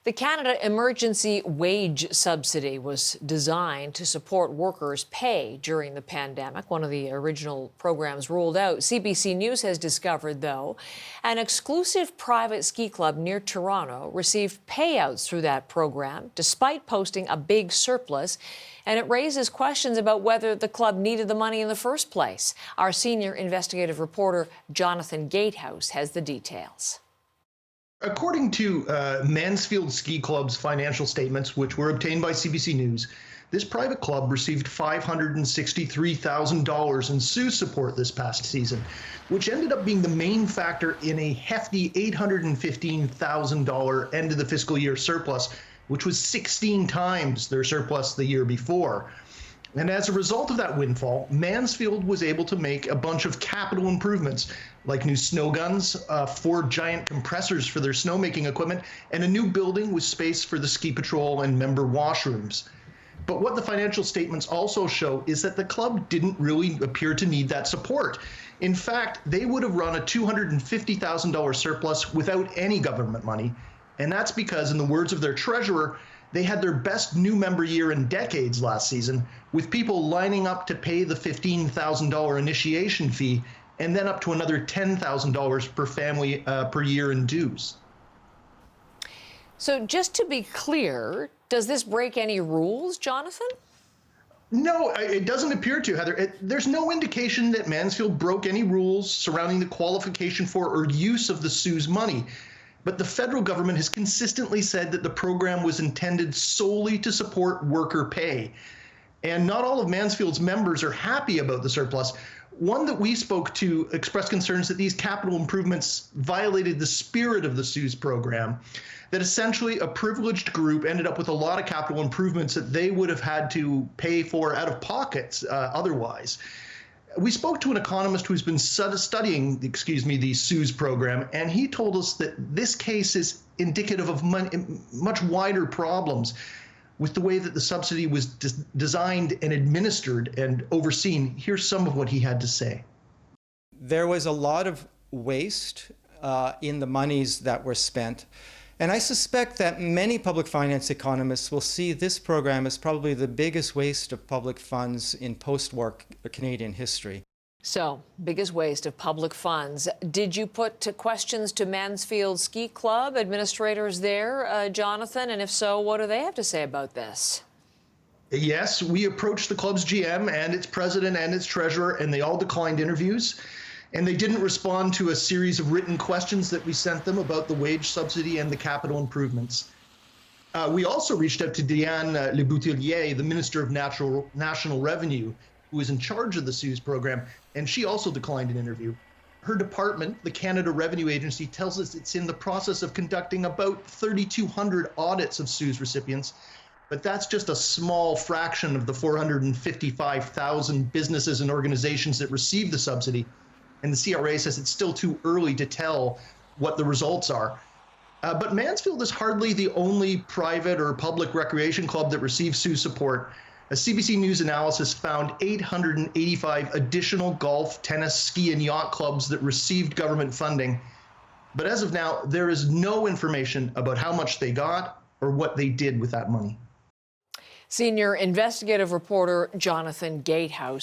The Canada Emergency Wage Subsidy was designed to support workers' pay during the pandemic, one of the original programs rolled out. CBC News has discovered, though, an exclusive private ski club near Toronto received payouts through that program, despite posting a big surplus, and it raises questions about whether the club needed the money in the first place. Our senior investigative reporter, Jonathan Gatehouse, has the details. According to Mansfield Ski Club's financial statements, which were obtained by CBC News, this private club received $563,000 in CEWS support this past season, which ended up being the main factor in a hefty $815,000 end of the fiscal year surplus, which was 16 times their surplus the year before. And as a result of that windfall, Mansfield was able to make a bunch of capital improvements, like new snow guns, 4 giant compressors for their snowmaking equipment, and a new building with space for the ski patrol and member washrooms. But what the financial statements also show is that the club didn't really appear to need that support. In fact, they would have run a $250,000 surplus without any government money. And that's because, in the words of their treasurer, they had their best new member year in decades last season, with people lining up to pay the $15,000 initiation fee and then up to another $10,000 per family per year in dues. So just to be clear, does this break any rules, Jonathan? No, it doesn't appear to, Heather. There's no indication that Mansfield broke any rules surrounding the qualification for or use of the CEWS money. But the federal government has consistently said that the program was intended solely to support worker pay. And not all of Mansfield's members are happy about the surplus. One that we spoke to expressed concerns that these capital improvements violated the spirit of the CEWS program, that essentially a privileged group ended up with a lot of capital improvements that they would have had to pay for out of pockets otherwise. We spoke to an economist who's been studying, the CEWS program, and he told us that this case is indicative of much wider problems with the way that the subsidy was designed and administered and overseen. Here's some of what he had to say. There was a lot of waste in the monies that were spent. And I suspect that many public finance economists will see this program as probably the biggest waste of public funds in post-war Canadian history. So, biggest waste of public funds. Did you put questions to Mansfield Ski Club administrators there, Jonathan? And if so, what do they have to say about this? Yes, we approached the club's GM and its president and its treasurer, and they all declined interviews. And they didn't respond to a series of written questions that we sent them about the wage subsidy and the capital improvements. We also reached out to Diane Leboutillier, the Minister of National Revenue, who is in charge of the CEWS program, and she also declined an interview. Her department, the Canada Revenue Agency, tells us it's in the process of conducting about 3,200 audits of CEWS recipients, but that's just a small fraction of the 455,000 businesses and organizations that receive the subsidy. And the CRA says it's still too early to tell what the results are. But Mansfield is hardly the only private or public recreation club that receives CEWS support. A CBC News analysis found 885 additional golf, tennis, ski, and yacht clubs that received government funding. But as of now, there is no information about how much they got or what they did with that money. Senior investigative reporter Jonathan Gatehouse.